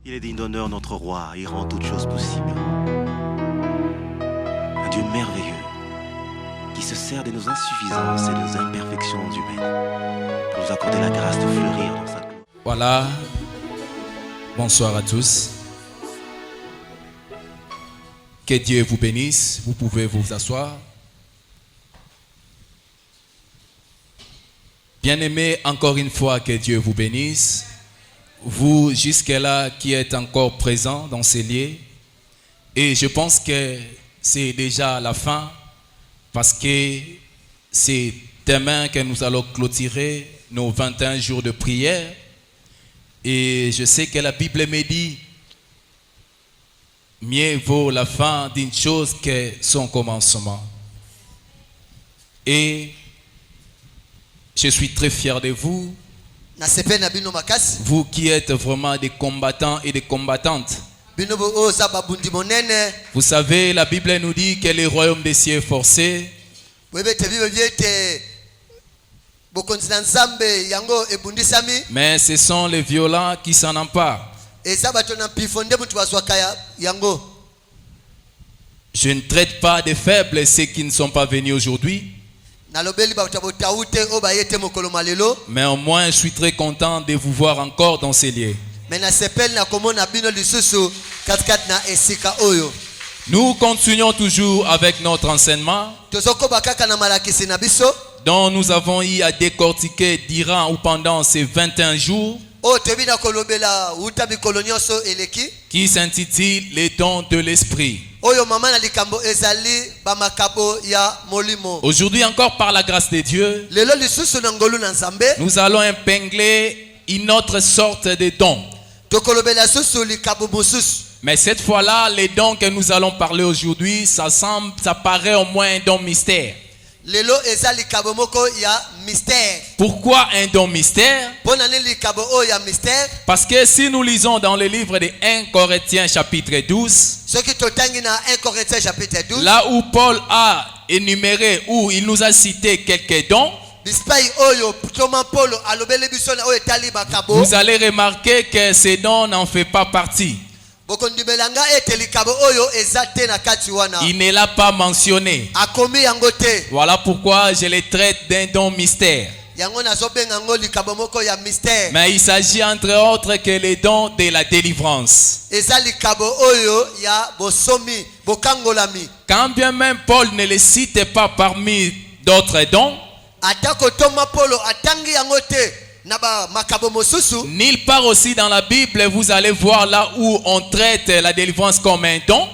Il est digne d'honneur, notre roi, il rend toutes choses possibles. Un Dieu merveilleux qui se sert de nos insuffisances et de nos imperfections humaines pour nous accorder la grâce de fleurir dans sa gloire. Voilà, bonsoir à tous. Que Dieu vous bénisse, vous pouvez vous asseoir. Bien-aimés, encore une fois, que Dieu vous bénisse. Vous, jusque-là, qui êtes encore présents dans ces lieux. Et je pense que c'est déjà la fin, parce que c'est demain que nous allons clôturer nos 21 jours de prière. Et je sais que la Bible me dit, mieux vaut la fin d'une chose que son commencement. Et je suis très fier de vous. Vous qui êtes vraiment des combattants et des combattantes. Vous savez, la Bible nous dit que le royaume des cieux est forcé. Mais ce sont les violents qui s'en emparent. Je ne traite pas de faibles ceux qui ne sont pas venus aujourd'hui. Mais au moins, je suis très content de vous voir encore dans ces lieux. Nous continuons toujours avec notre enseignement dont nous avons eu à décortiquer durant ou pendant ces 21 jours, qui s'intitule Les dons de l'esprit. Aujourd'hui encore, par la grâce de Dieu, nous allons épingler une autre sorte de dons. Mais cette fois-là, les dons que nous allons parler aujourd'hui, ça paraît au moins un don mystère. Pourquoi un don mystère? Parce que si nous lisons dans le livre de 1 Corinthiens chapitre 12, là où Paul a énuméré, où il nous a cité quelques dons, vous allez remarquer que ces dons n'en font pas partie. Il ne l'a pas mentionné. Voilà pourquoi je les traite d'un don mystère. Mais il s'agit entre autres que les dons de la délivrance. Quand bien même Paul ne les cite pas parmi d'autres dons, nulle part aussi dans la Bible vous allez voir là où on traite la délivrance comme un don.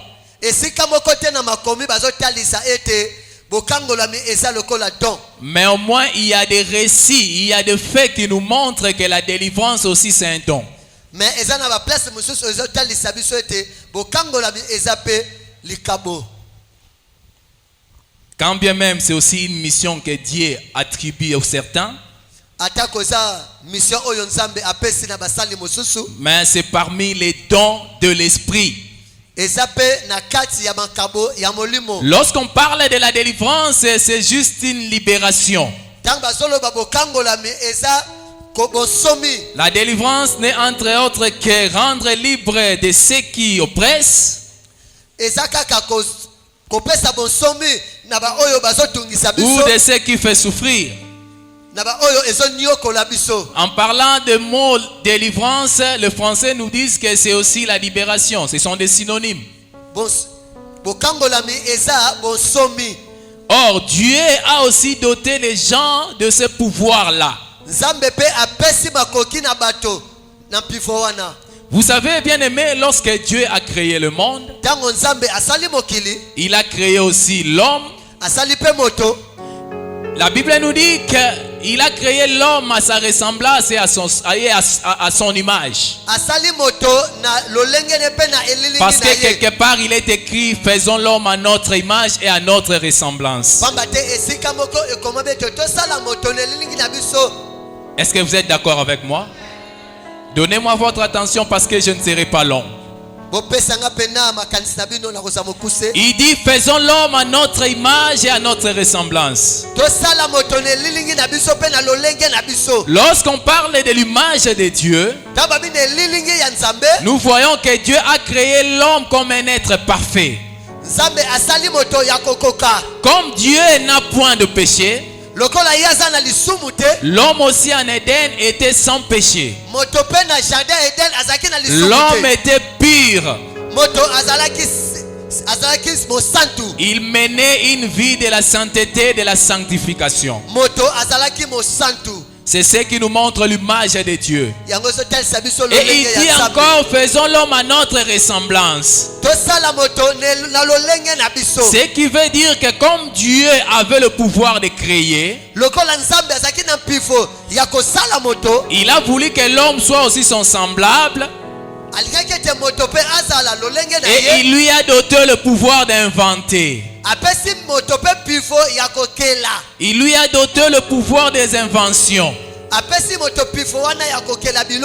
Mais au moins il y a des récits, il y a des faits qui nous montrent que la délivrance aussi c'est un don. Quand bien même c'est aussi une mission que Dieu attribue aux certains, mais c'est parmi les dons de l'esprit. Lorsqu'on parle de la délivrance, c'est juste une libération. La délivrance n'est entre autres que rendre libre de ceux qui oppressent, ou de ceux qui font souffrir. En parlant de mot délivrance, le français nous dit que c'est aussi la libération. Ce sont des synonymes. Or, Dieu a aussi doté les gens de ce pouvoir-là. Vous savez, bien aimé, lorsque Dieu a créé le monde, il a créé aussi l'homme. La Bible nous dit qu'il a créé l'homme à sa ressemblance et à son image. Parce que quelque part il est écrit, faisons l'homme à notre image et à notre ressemblance. Est-ce que vous êtes d'accord avec moi? Donnez-moi votre attention parce que je ne serai pas long. Il dit faisons l'homme à notre image et à notre ressemblance. Lorsqu'on parle de l'image de Dieu, nous voyons que Dieu a créé l'homme comme un être parfait. Comme Dieu n'a point de péché, l'homme aussi en Éden était sans péché. L'homme était pur. Il menait une vie de la sainteté, de la sanctification. C'est ce qui nous montre l'image de Dieu. Et il dit encore, faisons l'homme à notre ressemblance. Ce qui veut dire que comme Dieu avait le pouvoir de créer, il a voulu que l'homme soit aussi son semblable. Et il lui a doté le pouvoir d'inventer. Il lui a doté le pouvoir des inventions.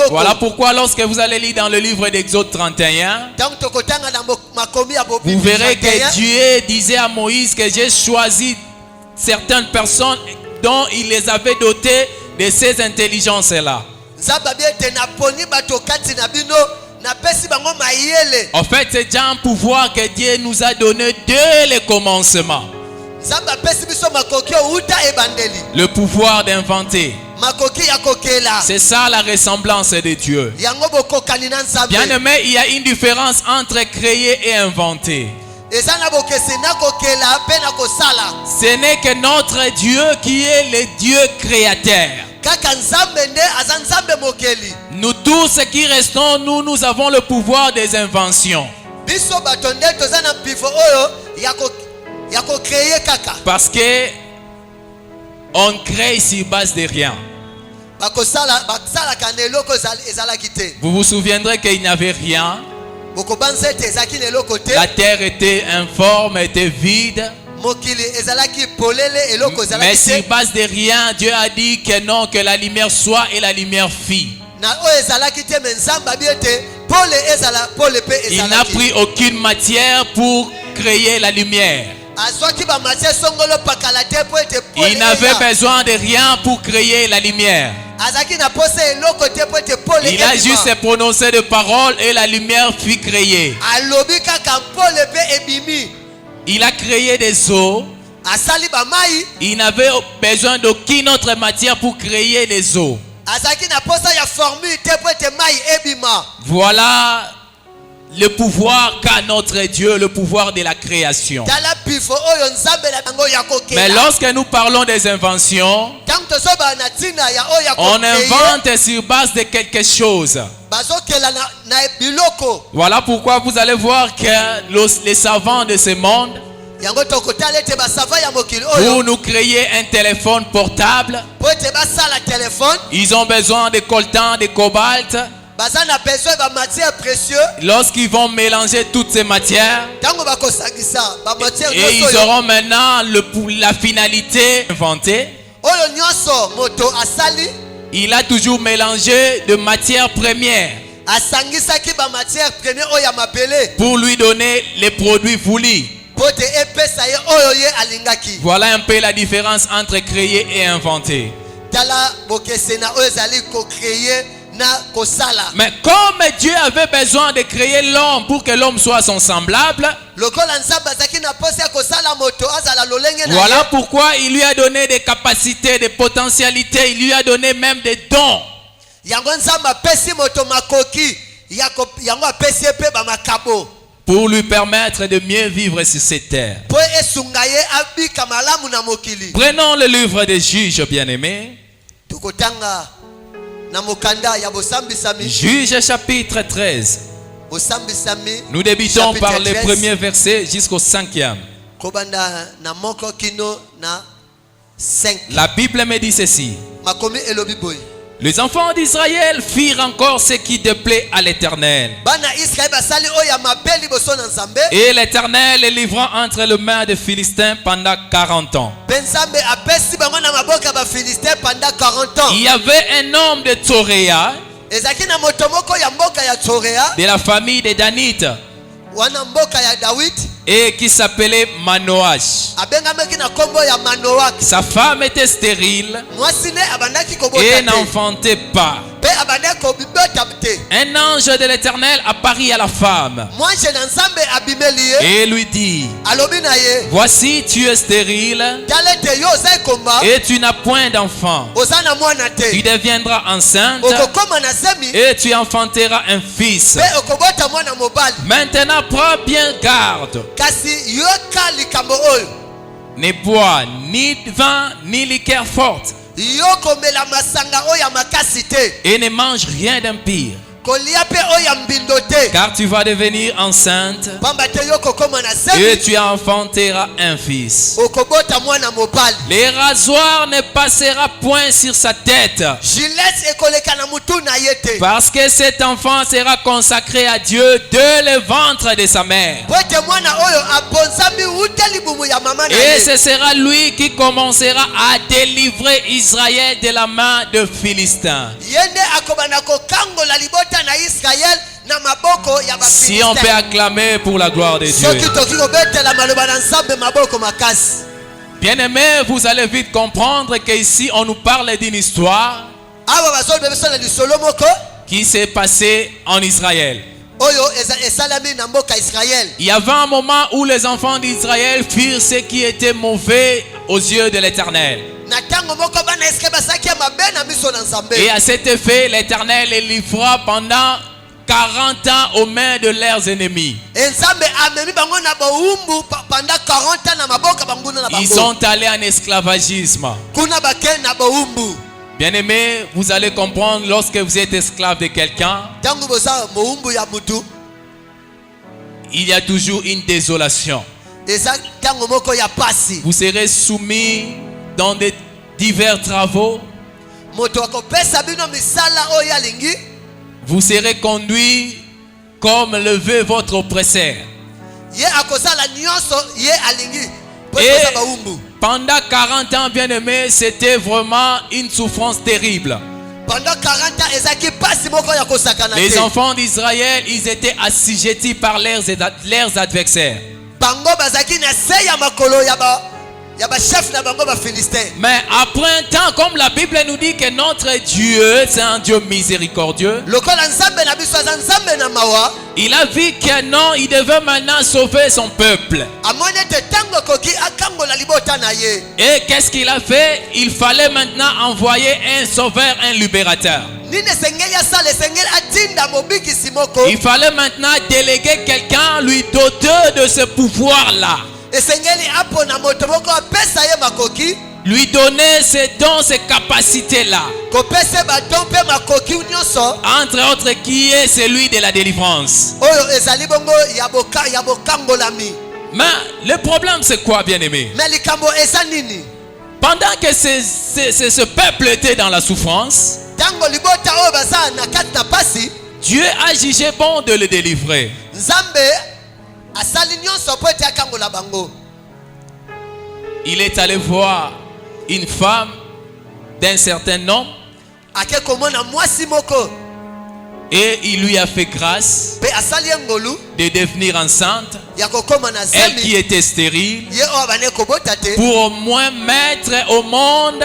Voilà pourquoi lorsque vous allez lire dans le livre d'Exode 31, vous verrez que Dieu disait à Moïse que j'ai choisi certaines personnes dont il les avait dotées de ces intelligences-là. En fait, c'est déjà un pouvoir que Dieu nous a donné dès le commencement. Le pouvoir d'inventer. C'est ça la ressemblance de Dieu. Bien aimé, il y a une différence entre créer et inventer. Ce n'est que notre Dieu qui est le Dieu créateur. Nous tous qui restons, nous avons le pouvoir des inventions. Parce que on crée sur base de rien. Vous vous souviendrez qu'il n'y avait rien. La terre était informe, était vide. Mais sur base de rien, Dieu a dit que non, que la lumière soit, et la lumière fit. Il n'a pris aucune matière pour créer la lumière. Il n'avait besoin de rien pour créer la lumière. Il a juste prononcé des paroles et la lumière fut créée. Il a créé des eaux. Il n'avait besoin d'aucune autre matière pour créer les eaux. Voilà le pouvoir qu'a notre Dieu, le pouvoir de la création. Mais lorsque nous parlons des inventions, on invente sur base de quelque chose. Voilà pourquoi vous allez voir que les savants de ce monde, pour nous créer un téléphone portable, ils ont besoin de coltan, de cobalt. Lorsqu'ils vont mélanger toutes ces matières, et ils auront maintenant la finalité inventée. Il a toujours mélangé de matières premières pour lui donner les produits voulus. Voilà un peu la différence entre créer et inventer. Mais comme Dieu avait besoin de créer l'homme pour que l'homme soit son semblable, voilà pourquoi il lui a donné des capacités, des potentialités, il lui a donné même des dons. Pour lui permettre de mieux vivre sur cette terre. Prenons le livre des Juges, bien-aimés. Juges chapitre 13. Nous débutons par les premiers versets jusqu'au 5e. La Bible me dit ceci. Les enfants d'Israël firent encore ce qui déplaît à l'Éternel. Et l'Éternel les livra entre les mains des Philistins pendant 40 ans. Il y avait un homme de Toréa ezaki na moto moko ya mboka ya Tsorea de la famille de Danite wana mboka ya David et qui s'appelait Manoach. abengamaki na kombo ya Manoach. Sa femme était stérile mwasi ne abandaki kobota et te n'enfantait pas. pe abandaki kobibota te. Un ange de l'Éternel apparut à la femme mwanje na nzambe abimeli ye et lui dit: alobi na ye voici, tu es stérile tala ete yo oza ekomba et tu n'as point d'enfant. oza na mwana Tu te deviendras enceinte okokoma na zemi et tu enfanteras un fils. pe okobota mwana mobali. Maintenant, prends bien garde. kasi yoka likambo oyo Ne bois ni vin ni liqueur forte yokomela masanga oyo ya makasi te et ne mange rien d'impur, kolia pe oyo ya mbindo te car tu vas devenir enceinte pamba te yokokoma na et zemi tu enfanteras un fils. okobota mwana mobali. Les rasoirs ne passera point sur sa tête, Gilles ekoleka na mutu na ye te parce que cet enfant sera consacré à Dieu dès le ventre de sa mère. po ete mwana oyo abonzami uta libumu ya mama na Et ye ce sera lui qui commencera à délivrer Israël de la main de Philistins. ye nde akobana kokangola libota na Israel na maboko ya Si on peut bafilistin. acclamer pour la gloire de Dieu. soki toki kobetela maloba na nzambe maboko makasi. Bien-aimés, vous allez vite comprendre qu'ici on nous parle d'une histoire awa bazoloba biso na lisolo moko qui s'est passée en Israël. oyo esalami na mboka Israel. Il y avait un moment où les enfants d'Israël firent ce qui était mauvais aux yeux de l'Éternel. na tango moko bana Israel basaki ya mabe na miso na nzambe. Et à cet effet, l'Éternel les livra pendant 40 ans aux mains de leurs ennemis. nzambe amemi bango na bowumbu pendant 40 ans na maboka banguna na Ils bango. sont allés en esclavagisme. kuna bake na bowumbu. Bien-aimés, vous allez comprendre lorsque vous êtes esclave de quelqu'un, tango boza mowumbu ya mutu il y a toujours une désolation. eza tango moko ya pasi. Vous serez soumis dans de divers travaux. moto akopesa bino misala oyo alingi. Vous serez conduit comme le veut votre oppresseur. ye akozala nyonso ye alingi po Et eza bawumbu. pendant 40 ans, bien-aimés, c'était vraiment une souffrance terrible. pendant 40 ans ezaki pasi moko ya kosakana Les te. enfants d'Israël, ils étaient assujettis par leurs adversaires. bango bazaki na se ya makolo ya ba chef na bango ba Philistin. Mais après un temps, comme la Bible nous dit que notre Dieu, c'est un Dieu miséricordieux, lokola nzambe na biso aza nzambe na mawa il a vu que non, il devait maintenant sauver son peuple. amoni ete tango akoki akangola libota na ye. Et qu'est-ce qu'il a fait? Il fallait maintenant envoyer un sauveur, un libérateur. nini esengeli asala esengeli atinda mobikisi moko. Il fallait maintenant déléguer quelqu'un, lui doter de ce pouvoir-là. esengeli apona moto moko apesa ye makoki Lui donner ses dons, ses capacités-là. kopesa badon mpe makoki nyonso Entre autres, qui est celui de la délivrance. oyo ezali bongo ya bokangolami. Mais le problème, c'est quoi, bien-aimé? me likambo eza nini? Pendant que ce peuple était dans la souffrance, tango libota oyo baza na kati na pasi Dieu a jugé bon de le délivrer. nzambe asali nyonso po ete akangola bango. Il est allé voir une femme d'un certain nom ake komona mwasi moko et il lui a fait grâce mpe asali ye ngolu de devenir enceinte, ya kokoma na elle qui zemi était stérile, ye oyo abane kobota te pour au moins mettre au monde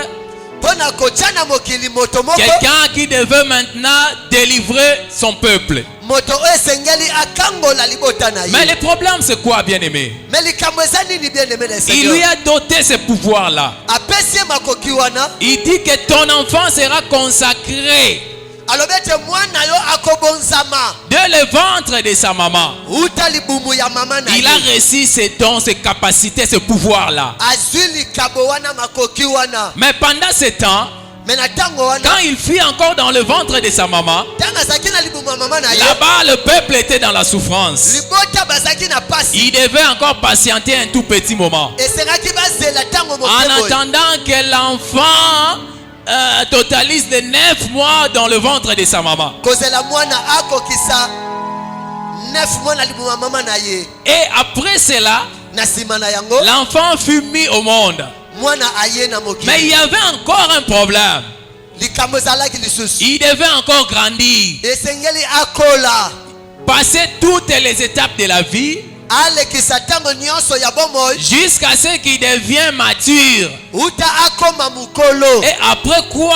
mpo na kotia na mokili moto moko quelqu'un qui devait maintenant délivrer son peuple. moto oyo esengeli akangola libota na Mais ye. le problème, c'est quoi, bien-aimé? me likambo eza nini bien aimé na Il lui Seigneur? a doté ce pouvoir-là. apesi ye makoki wana Il dit que ton enfant sera consacré alobi ete mwana yo akobonzama dès le ventre de sa maman. uta libumu ya mama na Il a ye. reçu ses dons, ses capacités, ce pouvoir-là. azwi likabo wana makoki wana. Mais pendant ce temps, me na ntango wana quand il fut encore dans le ventre de sa maman, ntango azalaki na libumu ya mama na ye là-bas, le peuple était dans la souffrance. libota bazalaki na pasi Il devait encore patienter un tout petit moment. esengaki bazela ntango En moke boye. attendant que l'enfant totalise les 9 mois dans le ventre de sa maman. kozela mwana akokisa 9 mois na libumu ya mama na ye. Et après cela, na nsima na yango l'enfant fut mis au monde. mwana aye na Mais mokili. il y avait encore un problème. likambo ezalaki lisusu Il devait encore grandir, esengeli akola passer toutes les étapes de la vie alekisa ntango nyonso ya bomoi jusqu'à ce qu'il devienne mature. uta akoma mukolo Et après quoi,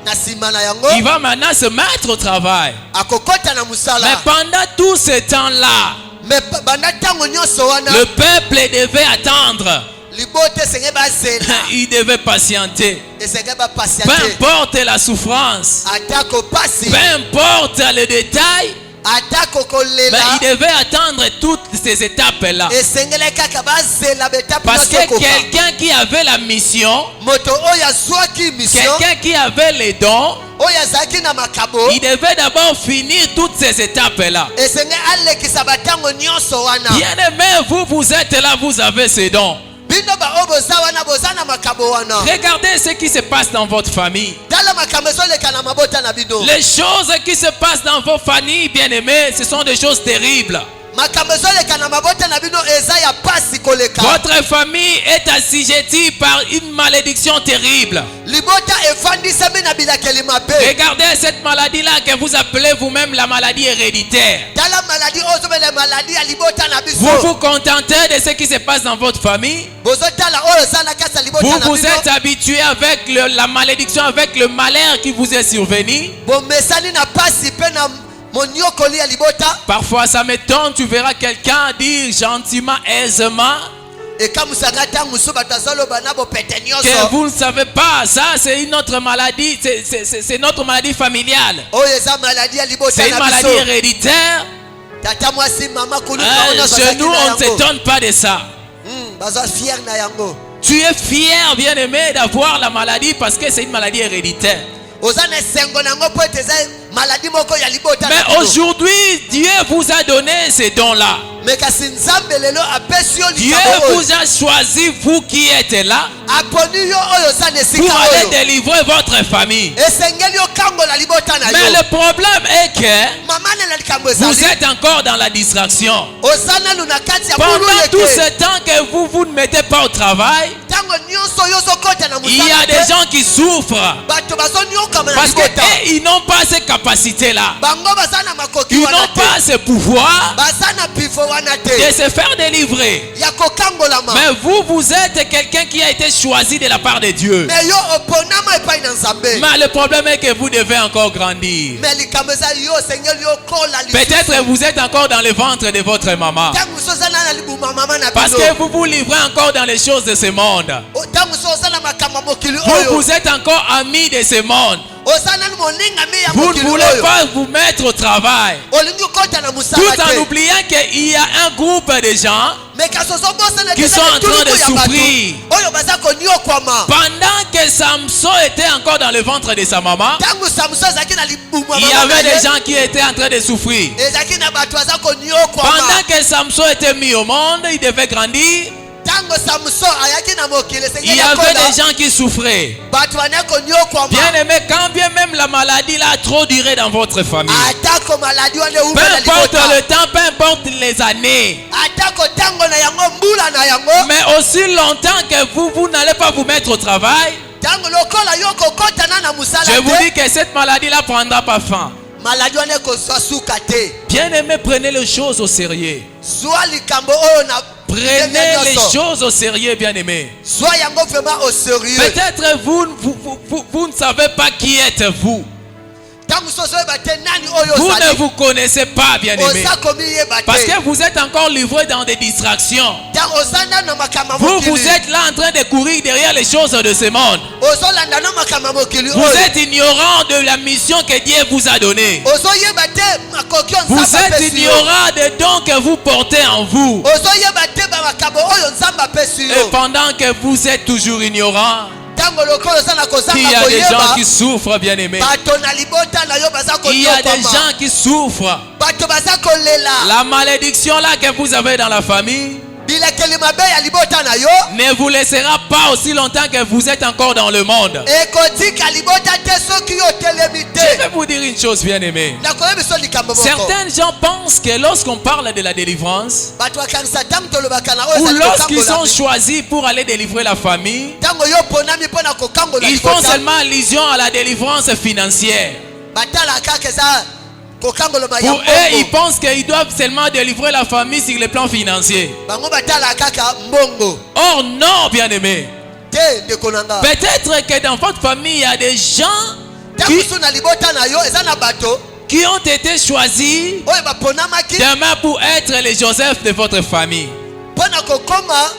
na nsima na yango il va maintenant se mettre au travail. akokota na Mais mosala pendant tout ce temps-là, me banda ntango nyonso wana le peuple devait attendre. libota esenge bazela Il devait patienter. esenge Peu bapasiate importe la souffrance, atako pasi peu importe le détail, atako mais kolela il devait attendre toutes ces étapes-là. esengeli kaka bazela betape Parce que nyonso ekoka. quelqu'un qui avait la mission, moto oyo azwaki mission quelqu'un qui avait les dons, oyo azalaki na makabo il devait d'abord finir toutes ces étapes-là. esenge alekisa batango nyonso wana Bien-aimés, vous êtes là, vous avez ces dons. bino baoyo boza wana boza na makabo wana Regardez ce qui se passe dans votre famille. tala makambo ezoleka na mabota na bino Les choses qui se passent dans vos familles, bien-aimés, ce sont des choses terribles. makambo ezoleka na mabota na bino eza ya pasi koleka Votre famille est assujettie par une malédiction terrible. libota efandisami na bilakeli mabe Regardez cette maladie-là que vous appelez vous-même la maladie héréditaire. tala maladi oyo ozobela maladi ya libota na Vous biso vous contentez de ce qui se passe dans votre famille. bozotala oyo eza na kati ya libota Vous na vous bino êtes habitué avec la malédiction, avec le malheur qui vous est survenu. bomesani na pasi mpe na moniokoli ya libota Parfois ça m'étonne, tu verras quelqu'un dire gentiment, aisément, ekamusaka ntango mosusu bato azoloba na bopete que nyonso vous ne savez pas, ça c'est une autre maladie, c'est notre maladie familiale. oyo eza maladi ya libota C'est une na maladie biso héréditaire. tata mwasi mama kuluka oyo Chez nous, on ne s'étonne pas de ça. baza fier na yango Tu es fier, bien-aimé, d'avoir la maladie parce que c'est une maladie héréditaire. oza na esengo na yango mpo ete eza maladi moko ya libota na Mais bino aujourd'hui, Dieu vous a donné ces dons-là. me kasi nzambe lelo apesi yo Dieu likambo oyo vous a choisi, vous qui êtes là, aponi yo oyo oza na pour esika aller oyo délivrer votre famille. esengeli okangola libota na Mais yo le problème est que mama nela likambo vous ezali êtes encore dans la distraction. oza nanu na kati ya bulu Pendant tout yeke ce temps que vous ne mettez pas au travail, ntango nyonso yo ozokota na il y a mosala des te gens qui souffrent bato bazoniokama na parce que libota eux, ils n'ont pas ces capacités-là. bango baza na makoki Ils wana n'ont te pas ce pouvoir baza na pifo wana de te se faire délivrer. ya kokangolama Mais vous êtes quelqu'un qui a été choisi de la part de Dieu. me yo oponama epai na nzambe Mais le problème est que vous devez encore grandir. me likambo eza yo osengeli okola Peut-être vous êtes encore dans le ventre de votre maman. ntango mosusu oza na libuma mama na Parce bino que vous vous livrez encore dans les choses de ce monde. ntango mosusu oza na makambo ya mokili Vous, oyo vous êtes encore amis de ce monde. oza nani moningami ya Vous ne mokili voulez oyo pas vous mettre au travail. olingi okota na Tout mosala en te oubliant qu'il y a un groupe de gens me kasi ozobosana qui sont en train de souffrir. oyo baza koniokwama pendant que Samson était encore dans le ventre de sa maman. ntango samson azalaki na libuma Il y avait des gens qui étaient en train de souffrir. ezalaki na bato baza koniokwama Pendant que Samson était mis au monde, il devait grandir. ntango samson ayaki na mokili Il esengeli y avait akola des gens qui souffraient. bato bana koniokwama Bien aimé, quand bien même la maladie là a trop duré dans votre famille, atako maladi wana peu eume na importe libota le temps, peu importe les années, atako ntango na yango mbula na yango mais aussi longtemps que vous n'allez pas vous mettre au travail, ntango lokola yo kokotana na mosala je vous te dis que cette maladie là prendra pas fin. maladi wana ekozwa suka te Bien aimé, prenez les choses au sérieux. zwa likambo oyo na Prenez les choses au sérieux, bien aimé. zwa yango vraiment au sérieux Peut-être vous ne savez pas qui êtes-vous. ntango mosusu oyeba te nani oyo Vous ne ozali vous connaissez pas, bien aimé. oza komiyeba Parce te que vous êtes encore livré dans des distractions. ntango oza nano na makambo ya Vous mokili êtes là en train de courir derrière les choses de ce monde. ozolanda na makambo ya mokili Vous oyo êtes ignorant de la mission que Dieu vous a donnée. ozoyeba te makoki oyo Vous nzambe êtes apesi yo ignorant des dons que vous portez en vous. ozoyeba te bamakambo oyo nzambe apesi Et yo pendant que vous êtes toujours ignorant, ntango lokola oza na il y kozanga a des gens koyeba qui souffrent, bien aimé. bato na libota na yo baza Il y a des koniokwama gens qui souffrent. bato baza kolela La malédiction là que vous avez dans la famille, bilakeli mabe ya libota na yo ne vous laissera pas aussi longtemps que vous êtes encore dans le monde. ekotika libota te soki yo telemi Je te. vais vous dire une chose, bien-aimé. nakoyebi biso likambo moko. Certains gens pensent que lorsqu'on parle de la délivrance, bato bakanisa ntango tolobaka na oyo ou ezali lorsqu'ils sont kokangola choisis pour aller délivrer la famille, ntango yo ponami mpo na kokangola ils font libota seulement allusion à la délivrance financière. batala kaka eza kokangoloma ya Pour eux, ils mbongo. pensent qu'ils doivent seulement délivrer la famille sur le plan financier. bango batala kaka mbongo Or non, bien-aimé. te ndeko na nga. Peut-être que dans votre famille, il y a des gens ntango mosusu na libota na yo eza na bato qui ont été choisis oyo baponamaki demain pour être les Joseph de votre famille. mpo na kokoma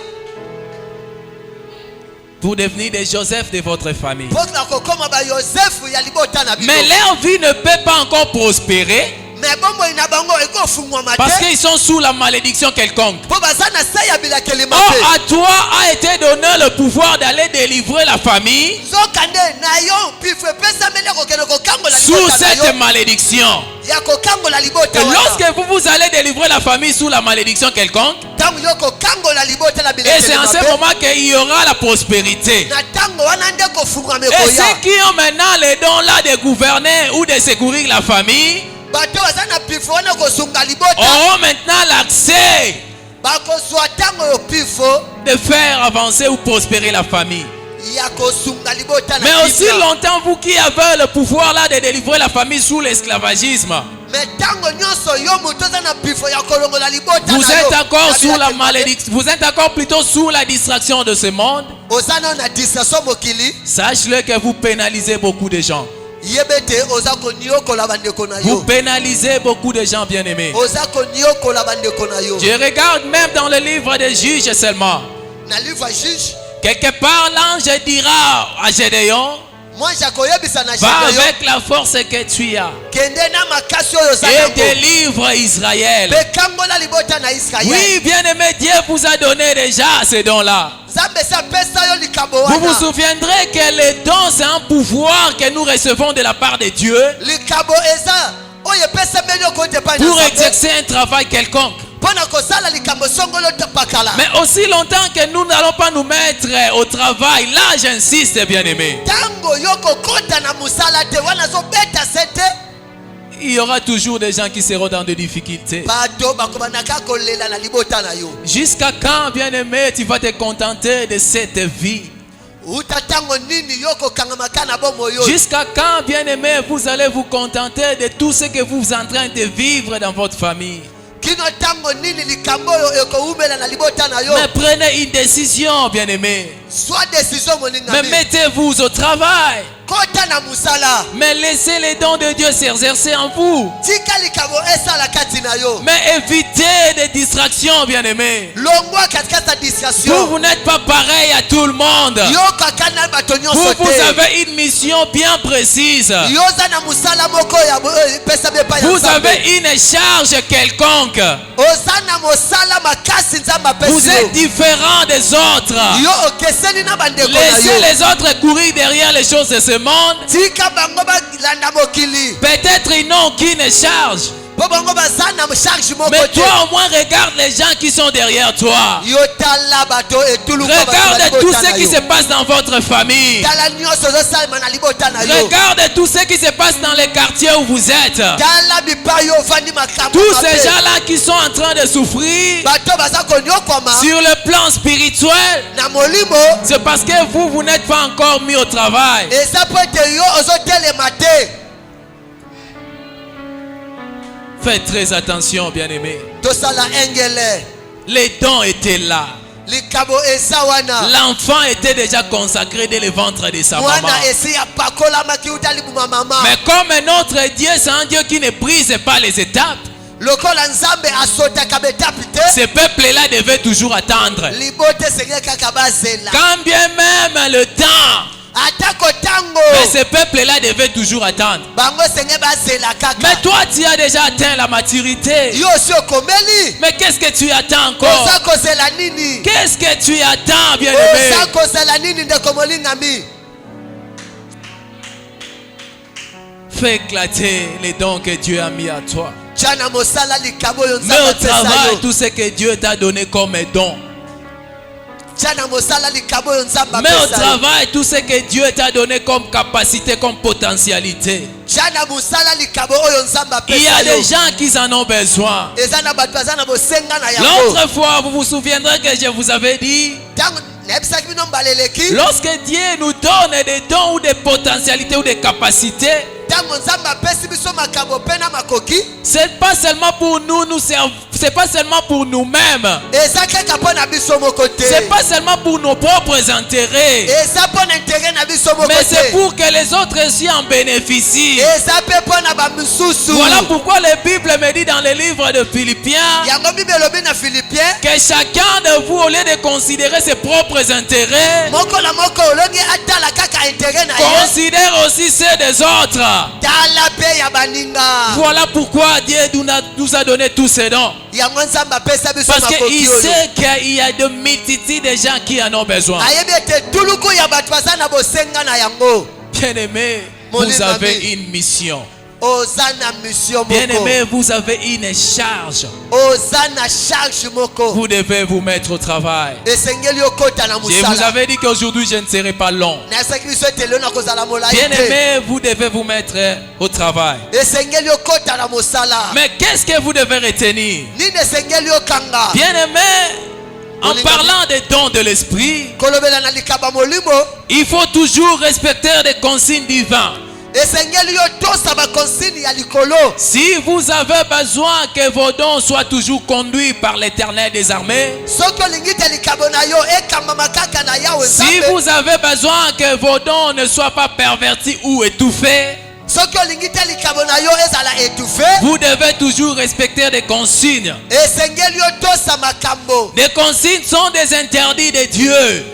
Pour devenir des Joseph de votre famille. mpo na kokoma bayosefu ya libota na bino. Mais leur vie ne peut pas encore prospérer me bomoi na bango ekofungwama parce te qu'ils sont sous la malédiction quelconque. mpo baza na se ya bilakeli Or, mabe. à toi a été donné le pouvoir d'aller délivrer la famille nzoka nde na yo mpifo epesameli ya kokende kokangola sous libota na cette yo malédiction. ya kokangola libota Et wana. lorsque vous allez délivrer la famille sous la malédiction quelconque, ntango yo kokangola libota na et bilakeli c'est en ce mabe moment qu'il y aura la prospérité. na ntango wana nde kofungwama Et ekoya. ceux qui ont maintenant les dons là de gouverner ou de secourir la famille bato baza na pifo wana kosunga libota auront maintenant l'accès bakozwa ntango yo pifo de faire avancer ou prospérer la famille. ya kosunga libota na Mais aussi kimia. longtemps, vous qui avez le pouvoir là de délivrer la famille sous l'esclavagisme, me ntango nyonso yo moto oza na pifo ya kolongola libota vous na yo, êtes encore na sous la bilakeli mabe, malédiction, vous êtes encore plutôt sous la distraction de ce monde. oza nano na distraction mokili Sachez-le que vous pénalisez beaucoup de gens. yebe te oza koniokola bandeko na Vous yo pénalisez beaucoup de gens, bien-aimés. oza koniokola bandeko na yo. Je regarde même dans le livre des juges seulement. na livre ya juge Quelque part, l'ange dira à Gédéon, mwanje akoyebisa na va Gédéon, avec la force que tu as kende na makasi oyo oza et nango délivre Israël. mpe kangola libota na Israël. Oui, bien-aimé, Dieu vous a donné déjà ces dons-là. nzambe esi apesa yo likambo Vous vous wana. souviendrez que les dons, c'est un pouvoir que nous recevons de la part de Dieu likambo eza oyo epesameli yo kote epai na pour Nzambe exercer un travail quelconque. mpo na kosala likambo songolo te pakala. Mais aussi longtemps que nous n'allons pas nous mettre au travail, là j'insiste, bien-aimé, ntango yo kokota na mosala te wana azobeta se te il y aura toujours des gens qui seront dans des difficultés. bato bakobanaka kolela na libota na yo. Jusqu'à quand, bien-aimé, tu vas te contenter de cette vie? uta ntango nini yo kokangamaka na bomoi oyo. Jusqu'à quand, bien-aimé, vous allez vous contenter de tout ce que vous êtes en train de vivre dans votre famille? kino ntango nini likambo oyo ekoumela na libota na yo. Mais prenez une décision, bien-aimé. soit décision Mais moningami mettez-vous au travail. kota na mosala Mais laissez les dons de Dieu s'exercer en vous. tika likambo esala kati na yo. Mais évitez des distractions, bien-aimés. longwa katikati ya Vous, distraction vous n'êtes pas pareil à tout le monde. yokaka na bato Vous, nyonso vous te. avez une mission bien précise. yo oza na mosala moko ya oyo epesami epai ya Vous Nzambe. avez une charge quelconque. oza na mosala makasi nzambe Vous apesi êtes différent des autres. yo okeseni na bandeko na Laissez yo. les autres courir derrière les choses de ce monde. tika bango balanda mokili Peut-être ils n'ont aucune charge. mpo bango baza na charge moko Mais te. toi au moins regarde les gens qui sont derrière toi. yo tala bato etuluka bato na Regarde tout libota ce na qui yo. se passe dans votre famille. tala nyonso ozosalema na libota na yo. Regarde tout ce qui se passe dans les quartiers où vous êtes. tala bipai yo ovandi makambo Tous ces mabe. gens-là qui sont en train de souffrir bato baza konyokwama sur le plan spirituel, na molimo. c'est parce que vous n'êtes pas encore mis au travail. eza po ete yo ozotelema te. Faites très attention, bien-aimés. tosala engele Les dons étaient là. likambo eza wana. L'enfant était déjà consacré dès le ventre de sa maman. mwana esi apakolamaki uta libuma mama. Mais comme notre Dieu, c'est un Dieu qui ne brise pas les étapes, lokola nzambe asotaka betapi te. ce peuple-là devait toujours attendre. libote esengeli kaka bazela. Quand bien même le temps, atako ntango mais ce peuple-là devait toujours attendre. bango esengeli bazela kaka. Mais toi, tu as déjà atteint la maturité. yo osi okomeli. Mais qu'est-ce que tu attends encore? oza kozela nini. Qu'est-ce que tu attends, bien-aimé? oza kozela nini ndeko molingami. Fais éclater les dons que Dieu a mis à toi. Tchana mosala likabo yo Mets au nzamba pesa travail yo. tout ce que Dieu t'a donné comme don. Tchana mosala likabo yo nzamba Mets au pesa yo. travail tout ce que Dieu t'a donné comme capacité, comme potentialité. Tchana mosala likabo oyo nzamba Il y a pesa yo. des gens qui en ont besoin. Eza na bato baza na bosenga na yango. L'autre fois, vous vous souviendrez que je vous avais dit, Tango nayebisaki bino mbaleleki. lorsque Dieu nous donne des dons ou des potentialités ou des capacités, Tango nzamba apesi biso makambo pe na makoki. c'est pas seulement pour nous c'est pas seulement pour nous-mêmes. Eza kaka mpo na biso moko te. C'est pas seulement pour nos propres intérêts. Eza mpo na intérêt na biso moko Mais c'est te. pour que les autres aussi en bénéficient. Eza mpe mpo na bamisusu. Voilà pourquoi la Bible me dit dans le livre de Philippiens yango bible elobi na Philippiens. que chacun de vous, au lieu de considérer ses propres intérêts, Moko na moko olongi atala kaka intérêt na ye. considère aussi ceux des autres. Tala pe ya baninga. Voilà pourquoi Dieu nous a donné tous ces dons. Yango nzamba apesa biso Parce makoki qu'il oyo. sait qu'il y a de multitudes de gens qui en ont besoin. Ayebi ete tuluku ya bato baza na bosenga na yango. Bien-aimés, Mon vous ami. avez une mission. Oza na mission moko. Bien-aimés, vous avez une charge. Oza na charge moko. Vous devez vous mettre au travail. Esengeli okota na Je vous musala. avais dit qu'aujourd'hui je ne serai pas long. Nayebisaki biso ete lelo nakozala molai te. Bien-aimés, vous devez vous mettre au travail. Esengeli okota na mosala. Mais qu'est-ce que vous devez retenir? Nini esengeli okanga. Bien-aimés, en Mon parlant des dons de l'esprit, Kolobela na likaba molimo. il faut toujours respecter des consignes divines. Esengeli otosa bakonsigni ya likolo. Si vous avez besoin que vos dons soient toujours conduits par l'Éternel des armées, Soki olingi te likabo na yo ekambama kaka na yawe si nzambe. vous avez besoin que vos dons ne soient pas pervertis ou étouffés, Soki olingi te likabo na yo ezala étouffé. vous devez toujours respecter des consignes. Esengeli otosa makambo. Les consignes sont des interdits de Dieu.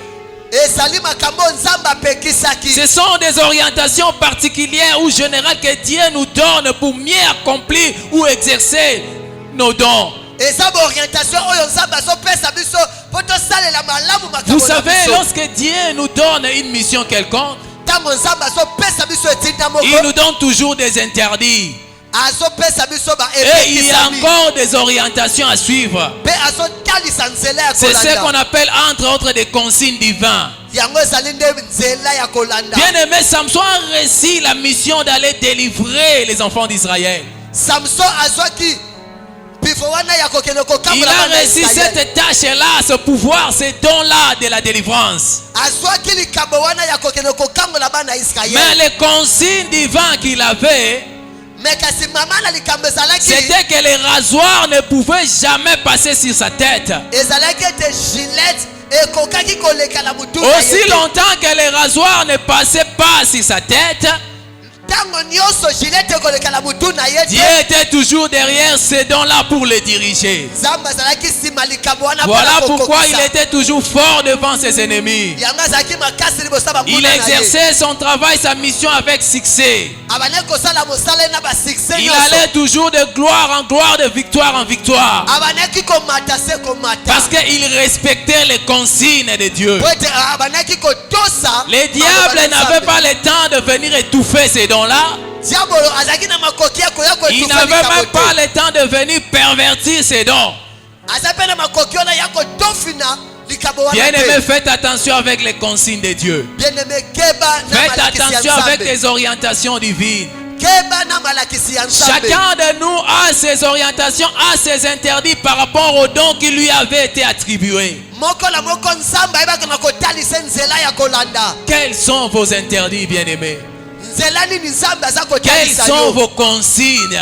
Ezali makambo nzamba pekisaki. Ce sont des orientations particulières ou générales que Dieu nous donne pour mieux accomplir ou exercer nos dons. Eza ba orientation oyo nzamba azopesa biso po tosalela malamu makambo. Vous savez, lorsque Dieu nous donne une mission quelconque, Tango nzamba azopesa biso etinda moko. il nous donne toujours des interdits. Azopesa biso ba Et il y a encore des orientations à suivre. Pe azotalisa nzela ya C'est ce qu'on kolanda. appelle entre autres des consignes divines. Yango ezali nde nzela ya kolanda. Bien-aimé, Samson a réussi la mission d'aller délivrer les enfants d'Israël. Samson azwaki bifo wana ya kokende Il kokambola a bana réussi Israël. cette tâche-là, ce pouvoir, ces dons-là de la délivrance. Azwaki likambo wana ya kokende kokambola bana Israël. Mais les consignes divines qu'il avait, Mais kasi mama na likambo ezalaki. c'était que les rasoirs ne pouvaient jamais passer sur sa tête. Ezalaki ete Gillette ekokaki koleka na mutu na ye Aussi te. longtemps que les rasoirs ne passaient pas sur sa tête, Tango nyonso Gillette ekoleka na mutu na ye Dieu te. était toujours derrière ces dons-là pour les diriger. Nzambe azalaki nsima likambo wana Voilà mpona pourquoi kokokisa. il était toujours fort devant ses ennemis. Yango azalaki makasi liboso ya Il banguna na ye. exerçait son travail, sa mission avec succès. Abandaki kosala mosala ye na basuccès Il nyonso. allait toujours de gloire en gloire, de victoire en victoire. Abandaki komata se komata. Parce qu'il respectait les consignes de Dieu. Po ete abandaki kotosa. Les diables n'avaient pas le temps de venir étouffer ces dons-là. Diabolo azalaki na makoki ya koya Ils kotufa n'avaient likambo même te. pas le temps de venir pervertir ces dons. Aza mpe na makoki wana ya kotofina likambo wana Bien-aimés, te. faites attention avec les consignes de Dieu. Bien-aimé keba na Faites malakisi ya attention avec Nzambe. les orientations divines. Keba na malakisi ya Nzambe. Chacun de nous a ses orientations, a ses interdits par rapport aux dons qui lui avaient été attribués. Moko na moko Nzambe ayebaka na kotalisa nzela ya kolanda. Quels sont vos interdits, bien-aimés? Nzela nini Nzambe aza Quelles kotalisa sont yo? vos consignes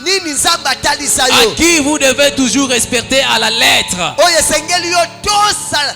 Nini Nzambe atalisa à yo? qui vous devez toujours respecter à la lettre? Oyo esengeli yo tosala.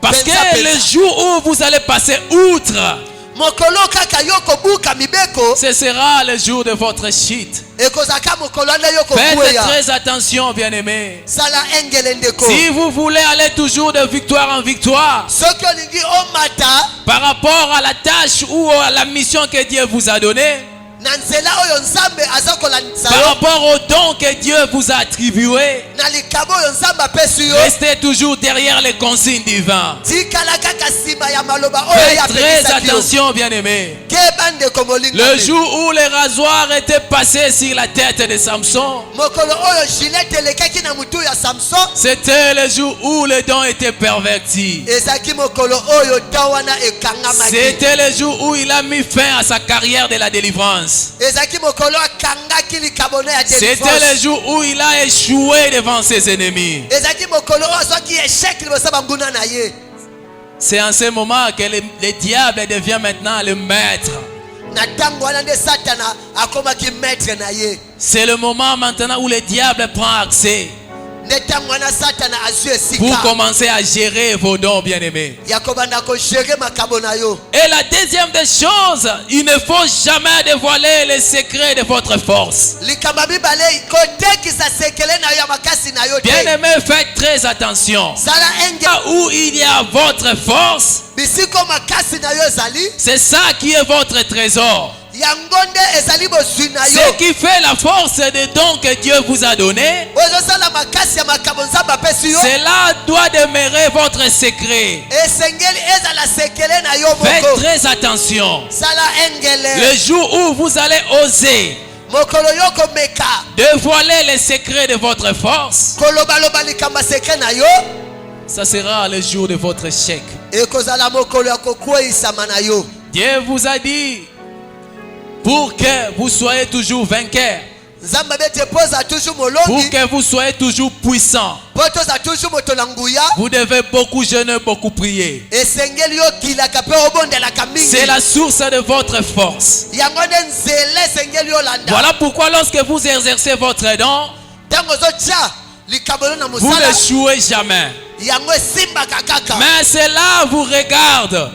Parce Pensa, que le pensa. jour où vous allez passer outre, Mokolo kaka yo kobuka mibeko. ce sera le jour de votre chute. Ekozaka mokolo wana yo Faites kokueya. très attention, bien-aimés. Sala engele ndeko. Si vous voulez aller toujours de victoire en victoire Soki olingi omata par rapport à la tâche ou à la mission que Dieu vous a donnée, na nzela oyo nzambe aza kolandisa Par yo rapport au don que Dieu vous a attribué, na likambo oyo nzambe apesi yo restez toujours derrière les consignes divines. tikala kaka nsima ya maloba oyo Faites très yapekisaki yo attention, bien-aimés. keba ndeko molinga Le jour où les rasoirs étaient passés sur la tête de Samson, mokolo oyo gilete elekaki na mutu ya samson c'était le jour où le don était perverti. ezalaki mokolo oyo don wana ekangamaki C'était le jour où il a mis fin à sa carrière de la délivrance. ezalaki mokolo akangaki likambo na ya C'était délivrance le jour où il a échoué devant ses ennemis. ezalaki mokolo oyo azwaki eshek liboso banguna na ye C'est en ce moment que le diable devient maintenant le maître. na ntango wana nde satana akomaki maître na ye C'est le moment maintenant où le diable prend accès nde ntango wana satana azwi pour esika commencer à gérer vos dons, bien-aimés. ya kobanda kogere makambo na yo Et la deuxième des choses, il ne faut jamais dévoiler les secrets de votre force. likambo ya mibale kotekisa sekele na yo ya makasi na yo te Bien-aimés, faites très attention. sala enge Là où il y a votre force, bisiko makasi na yo ezali c'est ça qui est votre trésor. yango nde ezali bozwi na yo Ce qui fait la force des dons que Dieu vous a donnés, ozosala makasi ya makambo nzambe apesi yo cela doit demeurer votre secret. esengeli ezala sekele na yo Faites moko très attention. sala engele Le jour où vous allez oser mokolo yo komeka dévoiler les secrets de votre force, kolobaloba likambo ya sekre na yo ça sera le jour de votre chèque. ekozala mokolo ya kokweyisama na yo Dieu vous a dit, pour que vous soyez toujours vainqueurs, nzambe bete mpo oza toujours pour molongi que vous soyez toujours puissants, mpo toza toujours moto na nguya vous devez beaucoup jeûner, beaucoup prier. esengeli okilaka mpe obondelaka mingi C'est la source de votre force. yango nde nzela esengeli olanda Voilà pourquoi lorsque vous exercez votre don, ntango ozotia likambo no na vous mosala n'échouez jamais. yango esimbaka kaka Mais cela vous regarde.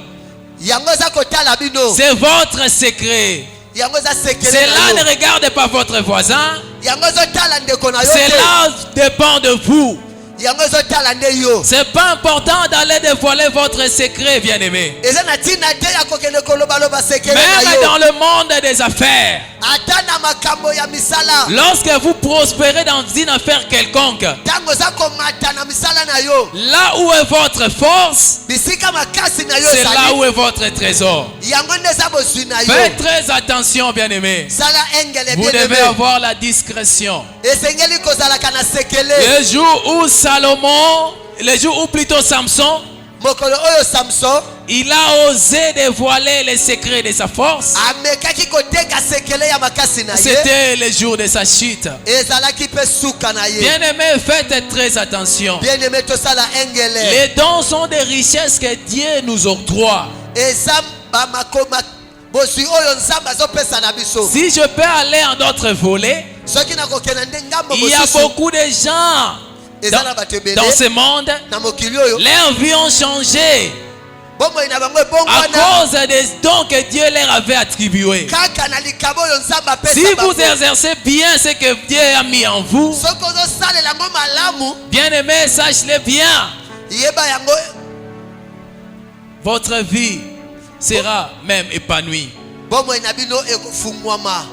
yango eza kotala bino C'est votre secret. yango eza sekele Cela na ne yo regarde pas votre voisin. yango ezotala ndeko na yo te Cela dépend de vous. yango ezotala nde yo C'est pas important d'aller dévoiler votre secret, bien-aimé. eza na ntina te ya kokende kolobaloba sekele na Même yo dans le monde des affaires, ata na makambo ya misala lorsque vous prospérez dans une affaire quelconque, ntango oza komata na misala na yo là où est votre force, bisika makasi na yo c'est là ezali où est votre trésor. yango nde eza bozwi na yo Faites très attention, bien-aimé. sala engele Vous devez bien-aimé avoir la discrétion. esengeli kozalaka na sekele Le jour où Salomon, le jour où plutôt Samson, mokolo oyo samson il a osé dévoiler les secrets de sa force, amekaki koteka sekele ya makasi na ye c'était le jour de sa chute. ezalaki mpe suka na ye Bien-aimés, faites très attention. bien-aimé tosala engele Les dons sont des richesses que Dieu nous octroie. eza bamakoma bozwi oyo nzambe azopesa na biso Si je peux aller en d'autres volets, soki nakokenda nde ngambo il y a mosusu beaucoup de gens eza na bato ebele dans ce monde, na mokili oyo leurs vies ont changé bomoi na bango à ebongwana cause des dons que Dieu leur avait attribués. kaka na likambo oyo nzambe Si apesa vous bango exercez bien ce que Dieu a mis en vous, soki ozosalela yango malamu bien-aimés, sachez-le bien, yeba yango votre vie sera même épanouie. bomoi na bino ekofungwama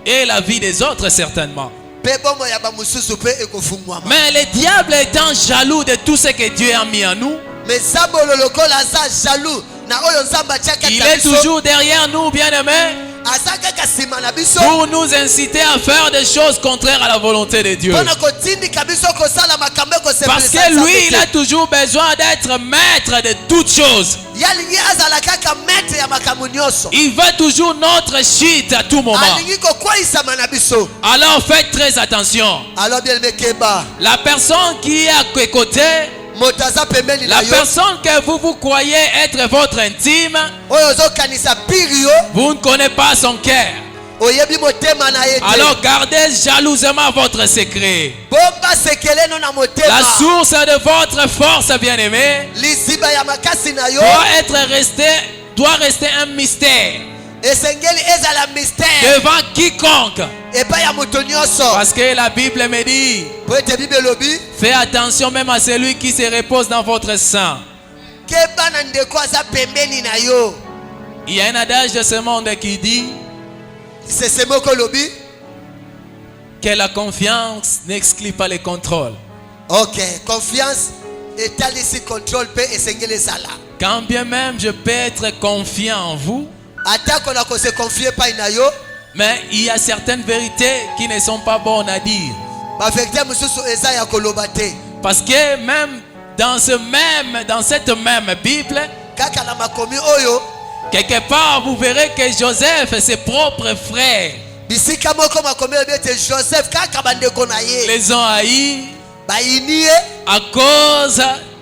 Et la vie des autres certainement. mpe bomoi ya bamosusu mpe ekofungwama Mais le diable étant jaloux de tout ce que Dieu a mis en nous, me sabolo lokola aza jaloux na oyo nzambe atiaka il est toujours derrière nous, bien-aimés, aza kaka nsima na biso pour nous inciter à faire des choses contraires à la volonté de Dieu. mpona kotindika biso kosala makambo Parce que lui, il a toujours besoin d'être maître de toutes choses. yalingi azala kaka maître ya makambo nyonso Il veut toujours notre chute à tout moment. alingi kokweyisama na biso Alors faites très attention. alors bien mekeba La personne qui est à tes côtés, moto aza pembeni na la yo personne que vous croyez être votre intime, oyo ozokanisa piri yo vous ne connaissez pas son cœur. oyebi motema na ye te Alors gardez jalousement votre secret. bomba sekele no na La motema source de votre force, bien-aimé, liziba ya makasi na yo doit rester un mystère esengeli ezala mystère devant quiconque. epai ya moto nyonso Parce que la Bible me dit, po ete bible elobi fais attention même à celui qui se repose dans votre sang. keba na ndeko aza pembeni na yo Il y a un adage de ce monde qui dit, c'est moko lobi. Que la confiance n'exclut pas les contrôles. Ok, confiance est ici contrôle pe esengele sala. Quand bien même je peux être confiant en vous, Attaque on a qu'on se confier pas inayo. mais il y a certaines vérités qui ne sont pas bonnes à dire. Ba vérité mususu eza ya kolobate. Parce que même dans cette même Bible, Kaka na makomi oyo. quelque part vous verrez que Joseph et ses propres frères Bisika moko makomi obete Joseph kaka bandeko na ye. les ont haïs Ba inie. à cause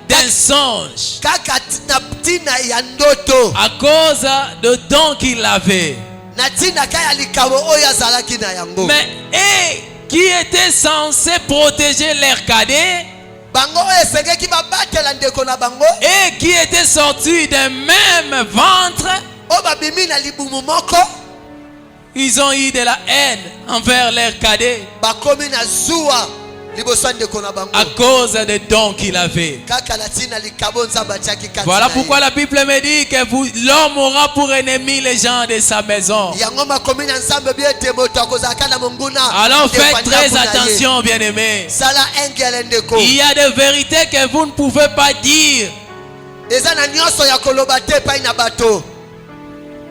d'un songe, Kaka na tina ya ndoto. à cause de dons qu'il avait. Na tina kaya likabo oyo azalaki na yango. Mais et qui était censé protéger leur cadet Bango oyo esengeki babatela ndeko na bango. et qui était sorti d'un même ventre, O babimi na libumu moko. ils ont eu de la haine envers leur cadet Bakomi na zuwa liboso ndeko na bango. à cause des dons qu'il avait. Kaka na tina likabo nzamba tiaki kati. Voilà pourquoi la Bible me dit que l'homme aura pour ennemi les gens de sa maison. Yango makomi na nzambe biete moto akozaka na monguna. Alors faites très attention, bien-aimés. Sala engele ndeko. Il y a des vérités que vous ne pouvez pas dire, Eza na nyonso ya koloba te pai na bato.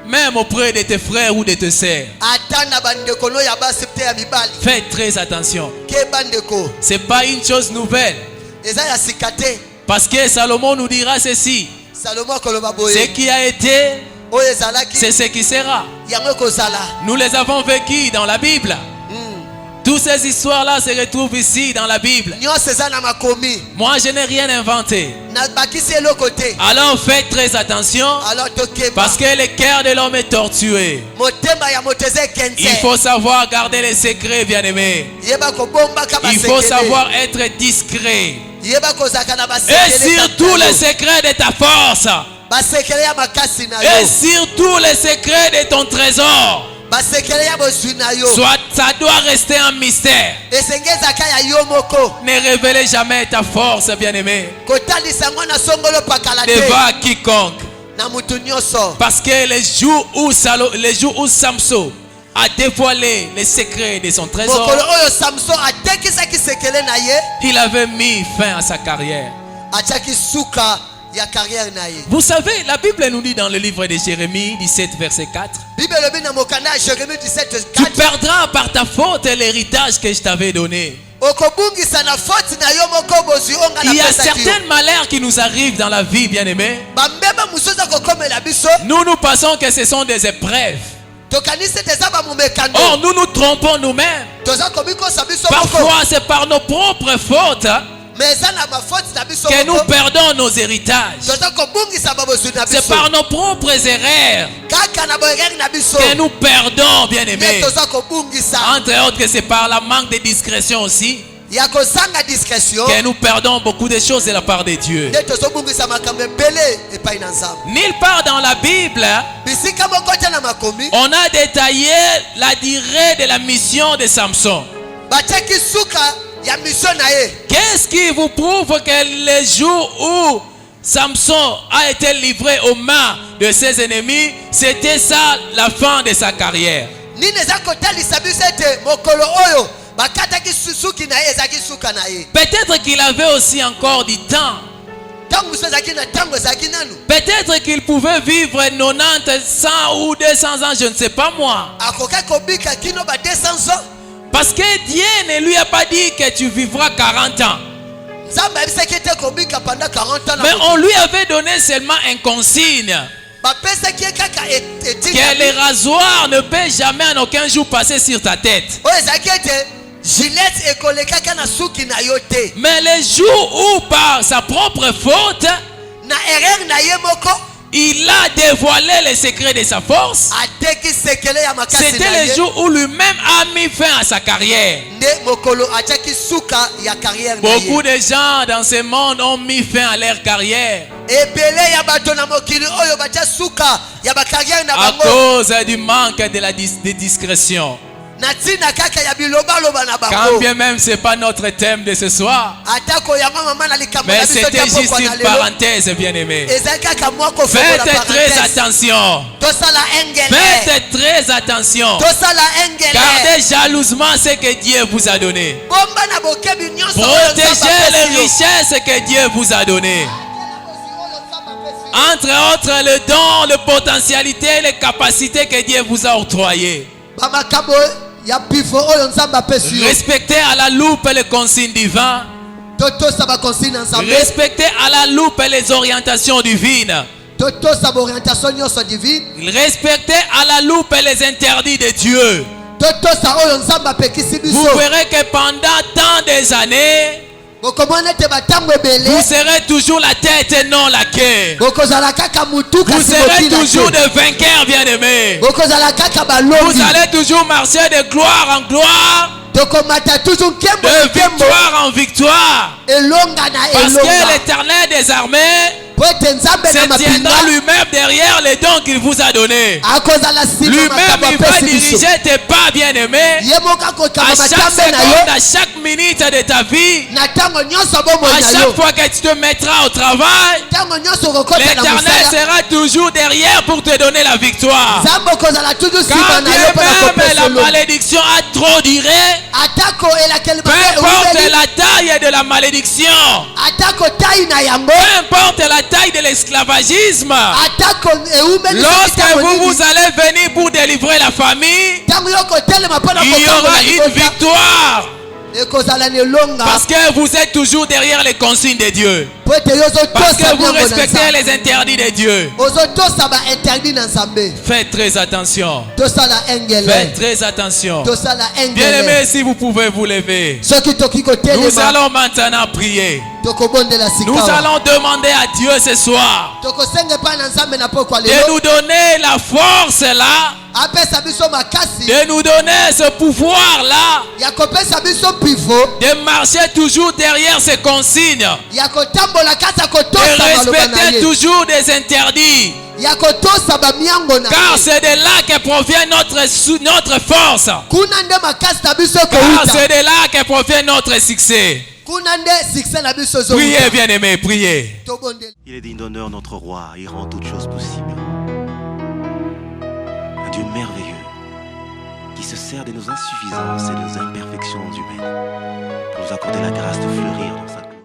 même auprès de tes frères ou de tes sœurs. Ata na bandeko no ya basi te ya mibali. Faites très attention. Ke bandeko. Ce n'est pas une chose nouvelle. Eza ya sikate. Parce que Salomon nous dira ceci. Salomo koloba boye. Ce qui a été, Oyo ezalaki. c'est ce qui sera. Yango kozala. Nous les avons vécus dans la Bible. Toutes ces histoires-là se retrouvent ici dans la Bible. Nyonso eza na makomi. Moi, je n'ai rien inventé. Na bakisi eloko te. Alors faites très attention. Alors tokeba. Parce que le cœur de l'homme est tortué. Motema ya moteze kenze. Il faut savoir garder les secrets, bien-aimés. Yeba kobomba ka Il faut savoir être discret. Yeba kozaka na Et basekele. surtout les secrets de ta force. Basekele ya makasi na Et yo. surtout les secrets de ton trésor. Basekele ya bozwi na yo. Soit ça doit rester un mystère. Esengezaka ya yo moko. Ne révélez jamais ta force, bien-aimé, Kotalisa ngo na songolo pakala te. devant quiconque. Na mutu nyonso. Parce que les jours où Samson a dévoilé les secrets de son trésor, Mokolo oyo Samson atekisaki sekele na ye. il avait mis fin à sa carrière. Atiaki suka ya carrière na ye. Vous savez, la Bible nous dit dans le livre de Jérémie 17, verset 4, Bible lobi na mokanda ya Jérémie 17 tu 4. perdras par ta faute l'héritage que je t'avais donné. Okobungisa na faute na yo moko bozwi onga na Il y a pesa ki yo. certains malheurs qui nous arrivent dans la vie, bien-aimés. Bambeba musoza kokomela biso. Nous pensons que ce sont des épreuves. Tokanisi teza ba mumekando. Or, nous nous trompons nous-mêmes. Toza komikosa biso moko. Parfois, c'est par nos propres fautes Mais eza na ba faute na biso que nous moko. perdons nos héritages. Toza kobungisa ba bozwi na C'est biso. par nos propres erreurs Kaka na boyeri na biso. que nous perdons, Mais bien-aimés. toza kobungisa. Entre autres, que c'est par la manque de discrétion aussi Ya kozanga discrétion. que nous perdons beaucoup de choses de la part de Dieu. Nde tozobungisa makambo ebele epai na nzambe. Nulle part dans la Bible, Bisika moko te na makomi. on a détaillé la durée de la mission de Samson. Batiaki suka ya mission na ye. Qu'est-ce qui vous prouve que le jour où Samson a été livré aux mains de ses ennemis, c'était ça la fin de sa carrière? Nini eza kotalisa biso ete mokolo oyo bakataki suki na ye ezaki suka na ye. Peut-être qu'il avait aussi encore du temps. Ntango mosusu ezalaki na ntango ezalaki nanu. Peut-être qu'il pouvait vivre 90, 100 ou 200 ans, je ne sais pas moi. Akoka kobika kino ba 200 ans. Parce que Dieu ne lui a pas dit que tu vivras 40 ans. Nzambe abisaki ete kobika pendant 40 ans. Mais on lui avait donné seulement un consigne. Bapesaki ye kaka Que etinga. le rasoir ne peut jamais en aucun jour passer sur ta tête. Oyo ezalaki ete Gillette ekolekaka na suki na yo te. Mais le jour où par sa propre faute, Na erreur na ye moko. il a dévoilé les secrets de sa force, Ateki sekele ya makasi na c'était le ye. jour où lui-même a mis fin à sa carrière. Nde mokolo atiaki suka ya carrière na Beaucoup ye. de gens dans ce monde ont mis fin à leur carrière Ebele ya bato na mokili oyo batia suka ya ba carrière na à bango. cause du manque de discrétion. na ntina kaka ya bilobaloba na Quand bango bien même ce n'est pas notre thème de ce soir. atako yango mama na likambo Mais na biso c'était ya juste pokwa na une lelo parenthèse, bien-aimé. ezali kaka mwa kofongola Faites très parenthèse attention. tosala engele Faites très attention. tosala engele Gardez jalousement ce que Dieu vous a donné. bomba na bokebi nyonso oyo Nzambe Protégez apesi les yo. richesses que Dieu vous a données. Entre autres, le don, les potentialités, les capacités que Dieu vous a octroyées. bamakambo ya pifo oyo Nzambe apesi yo Respectez à la loupe les consignes divines. totosa bakonsigne na Nzambe Respectez à la loupe les orientations divines. totosa baorientation nyonso divine Respectez à la loupe les interdits de Dieu. totosa oyo Nzambe apekisi Vous biso verrez que pendant tant des années, bokomona ete batango ebele vous serez toujours la tête et non la queue. bokozala kaka mutu Vous kasi serez mokila toujours te. des vainqueurs, bien-aimés. bokozala kaka Vous balongi allez toujours marcher de gloire en gloire, tokomata toujours nkembo de na nkembo victoire en victoire. elonga na Parce que elonga l'Éternel des armées po ete Nzambe na se mapinga tiendra lui-même derrière les dons qu'il vous a donnés. akozala nsima Lui-même, makambo il va apesi biso diriger tes pas, bien-aimés. ye moko akokama À chaque matambe na seconde, yo à chaque minute de ta vie, na ntango nyonso bomoi à na chaque yo fois que tu te mettras au travail, ntango nyonso okokota na l'Éternel mosala sera toujours derrière pour te donner la victoire. Nzambe okozala toujours nsima Quand na yo bien mpona même kopesa la elongi malédiction a trop duré, atako elakeli peu mabe importe eumeli la taille de la malédiction, atako tai na yango peu importe la taille de l'esclavagisme, atako eumeli lorsque vous allez venir pour délivrer la famille, ntango yo kotelema mpona il y aura une kokanga victoire. ekozala na elonga Parce que vous êtes toujours derrière les consignes de Dieu. po ete yo Parce que ozotosa vous miango na respectez Nzambe les interdits de Dieu. ozotosa bainterdit na Nzambe Faites très attention. tosala engele Faites très attention. tosala Bien-aimés, engele si vous pouvez vous lever, soki toki nous kotelema allons maintenant prier. tokobondela Nous sika allons demander à Dieu ce soir tokosenga epai na Nzambe na pokwa de lelo nous donner la force là, apesa biso makasi de nous donner ce pouvoir là, ya kopesa biso pifo de marcher toujours derrière ces consignes, ya kotambola kati ya de kotosa maloba na respecter ye toujours des interdits. ya kotosa bamiango na Car ye c'est de là que provient notre force. kuna nde makasi na biso Car kouta c'est de là que provient notre succès. kuna nde succès na biso Priez, ezouta bien-aimés, priez. tobondela Il est digne d'honneur, notre roi, il rend toutes choses possibles. Un Dieu merveilleux qui se sert de nos insuffisances et de nos imperfections humaines pour nous accorder la grâce de fleurir dans sa